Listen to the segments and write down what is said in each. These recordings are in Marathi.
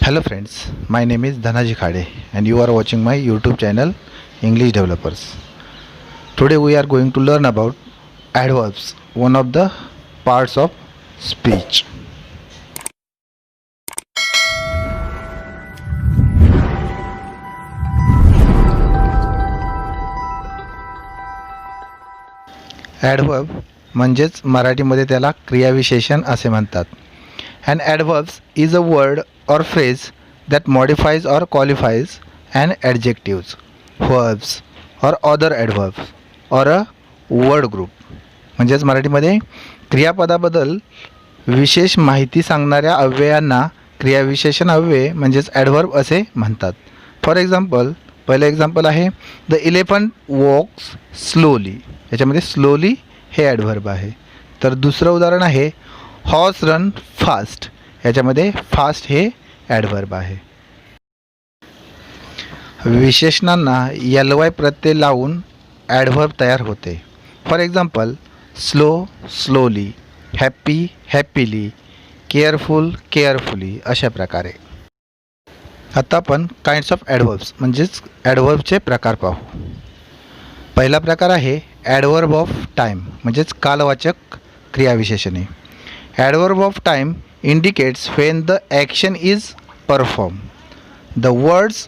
Hello friends, my name is Dhanaji Khade and you are watching my YouTube channel English Developers. Today we are going to learn about adverbs, one of the parts of speech. Adverb म्हणजेच मराठीमध्ये त्याला क्रियाविशेषण असे म्हणतात. An adverbs is a word or phrase that modifies or qualifies an adjectives, verbs or other adverbs or a word group. म्हणजेच मराठीमध्ये क्रियापदाबद्दल विशेष माहिती सांगणाऱ्या अव्ययांना क्रियाविशेषण अव्यय म्हणजेच ॲडव्हर्ब असे म्हणतात. फॉर एक्झाम्पल, पहिलं एक्झाम्पल आहे द इलेफंट वॉक्स स्लोली. याच्यामध्ये स्लोली हे ॲडव्हर्ब आहे. तर दुसरं उदाहरण आहे हॉर्स रन फास्ट. याच्यामध्ये फास्ट हे ॲडव्हर्ब आहे. विशेषणांना ly प्रत्यय लावून ॲडव्हर्ब तयार होते. For example slow slowly, happy happily, careful carefully अशा प्रकारे. आता आपण काइंड्स ऑफ ॲडव्हर्ब्स म्हणजेच ॲडव्हर्बचे प्रकार पाहू. पहिला प्रकार आहे ॲडव्हर्ब ऑफ टाईम म्हणजेच कालवाचक क्रियाविशेषणे. Adverb of time indicates when the action is performed. The words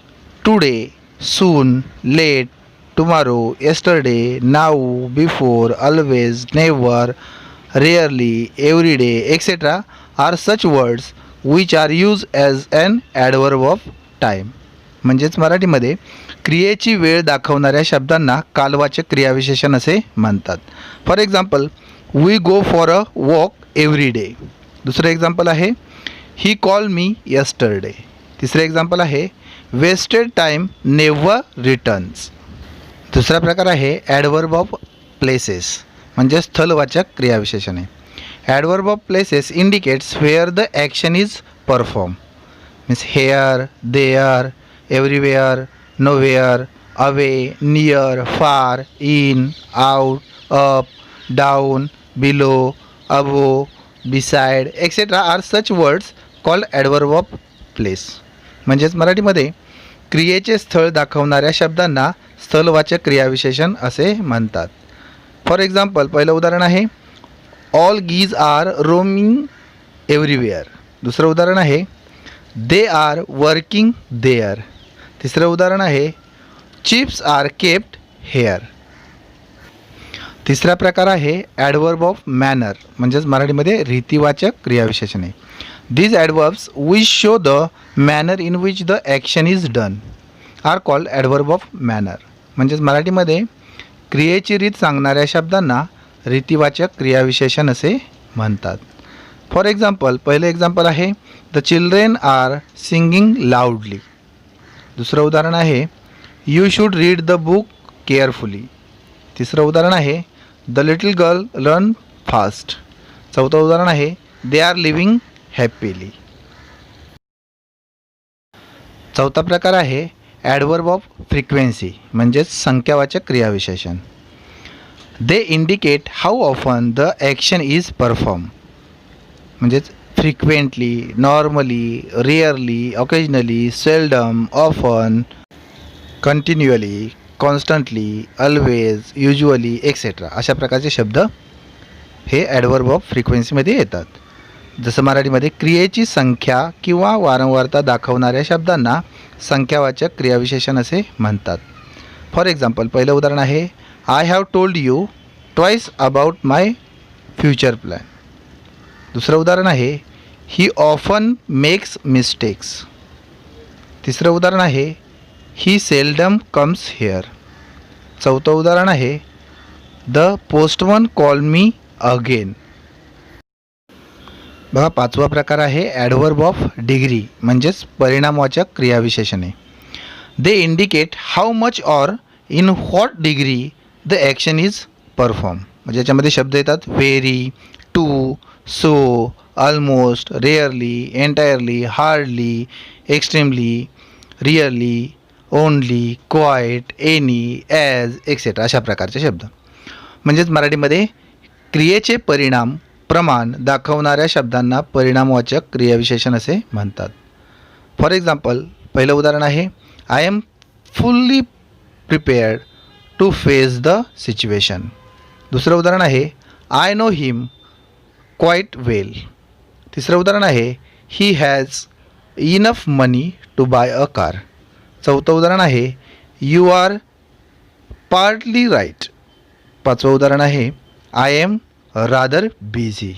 today, soon, late, tomorrow, yesterday, now, before, always, never, rarely, every day, etc. are such words which are used as an adverb of time. म्हणजेच मराठीमध्ये क्रियेची वेळ दाखवणाऱ्या शब्दांना कालवाचक क्रियाविशेषण असे म्हणतात. For example we go for a walk every day. दुसरं एक्झाम्पल आहे ही कॉल मी यस्टरडे. तिसरं एक्झाम्पल आहे वेस्टेड टाईम नेव्हर रिटर्न्स. दुसरा प्रकार आहे ॲडव्हर्ब ऑफ प्लेसेस म्हणजे स्थलवाचक क्रियाविशेषणे. Adverb of places indicates where the action is perform. Means here, there, everywhere, nowhere, away, near, far, in, out, up, down, below, above, beside etcetera are such words called adverb of place. म्हणजेच मराठीमध्ये क्रियेचे स्थळ दाखवणाऱ्या शब्दांना स्थलवाचक क्रियाविशेषण असे म्हणतात. फॉर एक्झाम्पल पहिलं उदाहरण आहे ऑल गीज आर रोमिंग एव्हरीवेअर. दुसरं उदाहरण आहे दे आर वर्किंग देअर. तिसरं उदाहरण आहे चिप्स आर केप्ट हेअर. तिसरा प्रकार आहे ॲडव्हर्ब ऑफ मॅनर म्हणजेच मराठीमध्ये रीतिवाचक क्रियाविशेषणे. These adverbs which show the manner in which the action is done are called adverb of manner. म्हणजेच मराठीमध्ये क्रियेची रीत सांगणाऱ्या शब्दांना रीतिवाचक क्रियाविशेषण असे म्हणतात. फॉर एक्झाम्पल पहिलं एक्झाम्पल आहे the children are singing loudly. दुसरं उदाहरण आहे you should read the book carefully. तिसरं उदाहरण आहे the little girl learn fast. चौथं उदाहरण आहे दे आर लिव्हिंग हॅपीली. चौथा प्रकार आहे ॲडव्हर्ब ऑफ फ्रिक्वेन्सी म्हणजेच संख्यावाचक क्रियाविशेषण. They indicate how often the action is perform. म्हणजेच frequently, normally, rarely, occasionally, seldom, often, continually, constantly, always, usually etcetera अशा प्रकारचे शब्द हे ॲडव्हर्ब ऑफ फ्रिक्वेन्सीमध्ये येतात. जसं मराठीमध्ये क्रियेची संख्या किंवा वारंवारता दाखवणाऱ्या शब्दांना संख्यावाचक क्रियाविशेषण असे म्हणतात. फॉर एक्झाम्पल पहिलं उदाहरण आहे I have told you twice about my future plan. दुसरं उदाहरण आहे ही ऑफन मेक्स मिस्टेक्स. तिसरं उदाहरण आहे ही सेल्डम कम्स हेअर. चौथं उदाहरण आहे the postman call me again. बघा पाचवा प्रकार आहे ॲडव्हर्ब ऑफ डिग्री म्हणजेच परिणामवाचक क्रियाविशेषणे. They indicate how much or in what degree the action is perform. म्हणजे याच्यामध्ये शब्द येतात very, too, so, almost, rarely, entirely, hardly, extremely, really, only, quite, any, as etcetera अशा प्रकारचे शब्द. म्हणजेच मराठीमध्ये क्रियेचे परिणाम प्रमाण दाखवणाऱ्या शब्दांना परिणामवाचक क्रियाविशेषण असे म्हणतात. फॉर एक्झाम्पल पहिलं उदाहरण आहे, I am fully prepared to face the situation. दुसरं उदाहरण आहे, I know him quite well. तिसरं उदाहरण आहे, he has enough money to buy a car. चौथं उदाहरण आहे, यू आर पार्टली राईट. पाचवं उदाहरण आहे, आय एम रादर बिझी.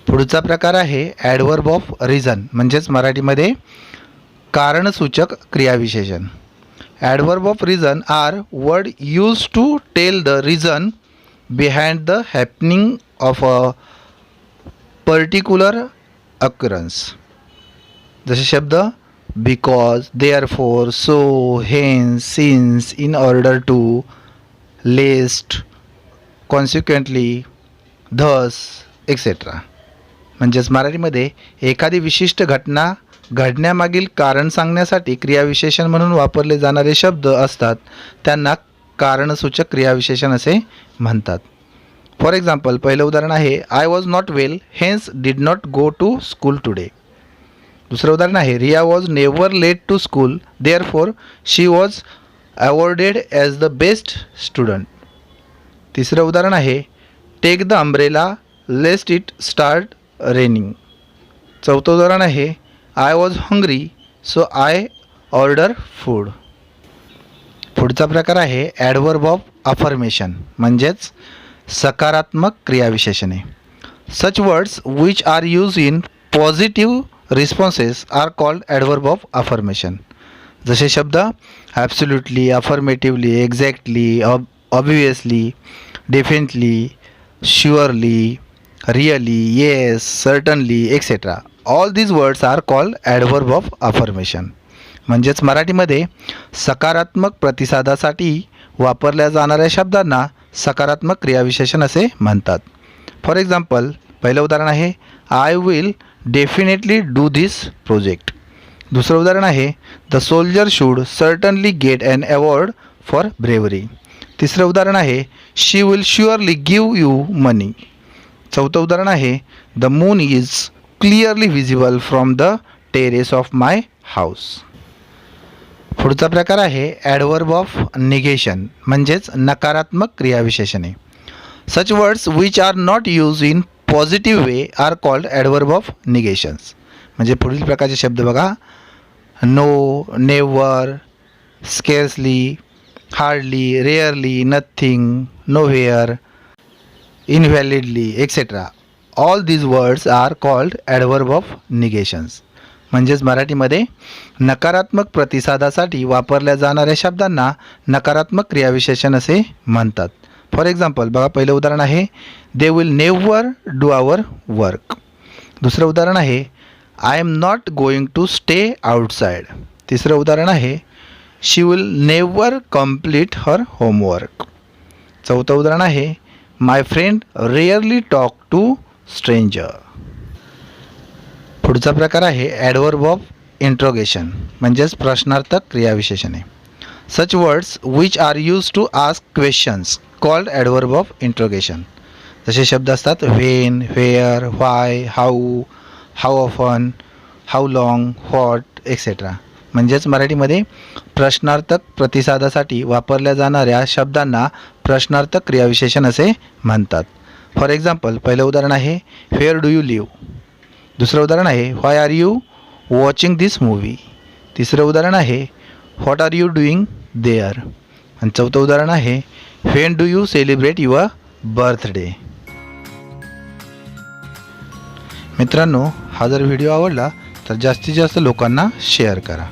पुढचा प्रकार आहे ॲडव्हर्ब ऑफ रिझन, म्हणजेच मराठीमध्ये कारणसूचक क्रियाविशेषण. Adverb of reason are word use to tell the reason behind the happening of a particular occurrence. जसे शब्द because, therefore, so, hence, since, in order to, lest, consequently, thus etcetera. म्हणजेच मराठीमध्ये एखादी विशिष्ट घटना घडण्यामागील कारण सांगण्यासाठी क्रियाविशेषण म्हणून वापरले जाणारे शब्द असतात, त्यांना कारणसूचक क्रियाविशेषण असे म्हणतात. फॉर एक्झाम्पल पहिलं उदाहरण आहे, I was not well hence did not go to school today. दुसरं उदाहरण आहे, Riya was never late to school therefore she was awarded as the best student. तिसरं उदाहरण आहे, take the umbrella lest it start raining. चौथं उदाहरण आहे, I was hungry so I order food. पुढचा प्रकार आहे ॲडव्हर्ब ऑफ अफर्मेशन, म्हणजेच सकारात्मक क्रियाविशेषणे. Such words which are use in positive responses R called adverb of affirmation. जसे शब्द absolutely, affirmatively, exactly, obviously, definitely, surely, really, yes, certainly etcetera. All these words are called adverb of affirmation. म्हणजेच मराठीमध्ये सकारात्मक प्रतिसादासाठी वापरल्या जाणाऱ्या शब्दांना सकारात्मक क्रियाविशेषण असे म्हणतात. फॉर एक्झाम्पल पहिलं उदाहरण आहे, I will definitely do this project. दुसरं उदाहरण आहे, the soldier should certainly get an award for bravery. तिसरं उदाहरण आहे, she will surely give you money. चौथं उदाहरण आहे, the moon is clearly visible from the terrace of my house. पुढचा प्रकार आहे ॲडव्हर्ब ऑफ निगेशन, म्हणजेच नकारात्मक क्रियाविशेषणे. Such words which are not use in positive way are called adverb of negations. म्हणजे पुढील प्रकारचे शब्द बघा, no, never, scarcely, hardly, rarely, nothing, nowhere, invalidly etcetera. All these words are called adverb of negations. म्हणजेच मराठीमध्ये नकारात्मक प्रतिसादासाठी वापरल्या जाणाऱ्या शब्दांना नकारात्मक क्रियाविशेषण असे म्हणतात. फॉर एक्झाम्पल बघा पहिलं उदाहरण आहे, they will never do our work. दुसरं उदाहरण आहे, I am not going to stay outside. तिसरं उदाहरण आहे, she will never complete her homework. चौथं उदाहरण आहे, my friend rarely talk to stranger. पुढचा प्रकार आहे ॲडव्हर्ब ऑफ इंट्रोगेशन, म्हणजेच प्रश्नार्थक क्रियाविशेषणे. Such words which are use to ask questions called adverb of interrogation. जसे शब्द असतात when, where, why, how, how often, how long, what etcetera. म्हणजेच मराठीमध्ये प्रश्नार्थक प्रतिसादासाठी वापरल्या जाणाऱ्या शब्दांना प्रश्नार्थक क्रियाविशेषण असे म्हणतात. फॉर एक्झाम्पल पहिलं उदाहरण आहे, व्हेअर डू यू लिव्ह. दुसरं उदाहरण आहे, why are you watching this movie. तिसरं उदाहरण आहे, what are you doing there. आणि चौथं उदाहरण आहे, when do you celebrate your birthday. मित्रांनो, हा जर व्हिडिओ आवडला तर जास्तीत जास्त लोकांना शेअर करा.